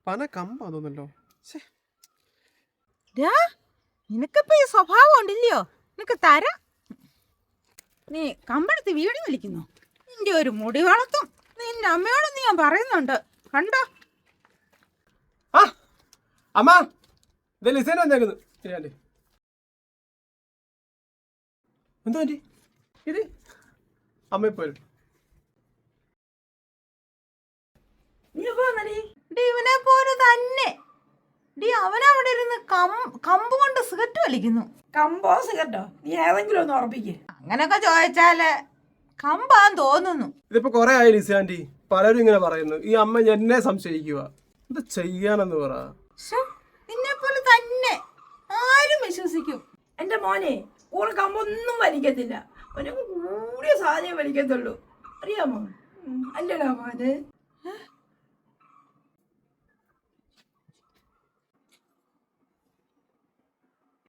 പന കമ്പാ തോന്നല്ലോ. നിനക്കിപ്പോ ഈ സ്വഭാവം ഉണ്ടല്ലയോ? നിനക്ക് തരാം. നീ കമ്പെടുത്ത് വീട് വിളിക്കുന്നു. നിന്റെ ഒരു മുടി വളർത്തും. നിന്റെ അമ്മയോടൊന്ന് ഞാൻ പറയുന്നുണ്ട്, കണ്ടോ? ആ അമ്മ ഇത് ലിസേന വന്നേക്കുന്നു. എന്തോ ആൻറ്റി ഇത് അമ്മ പോരും. ഇവനെ പോലെ തന്നെ അവനവിടെ ഇരുന്ന് കമ്പ് കൊണ്ട് സിഗരറ്റ് വലിക്കുന്നു. കമ്പോ സിഗരറ്റോ? നീ ഏതെങ്കിലും ഒന്ന് ഉറപ്പിക്കേ. അങ്ങനൊക്കെ ചോദിച്ചാല് കമ്പാന്ന് തോന്നുന്നു. ഇതിപ്പോ കൊറേ ആയി ലിസ ആൻറ്റി, പലരും ഇങ്ങനെ പറയുന്നു. ഈ അമ്മ എന്നെ സംശയിക്കുക. എന്താ ചെയ്യാനെന്ന് പറ. നിന്നെ പോലെ തന്നെ ആരും വിശ്വസിക്കും. എന്റെ മോനെ കൂടെ കമ്പൊന്നും വലിക്കത്തില്ല. അവനെ കൂടിയ സാധനം വലിക്കത്തുള്ളൂ, അറിയാമോ? അല്ലടാ മോനെ.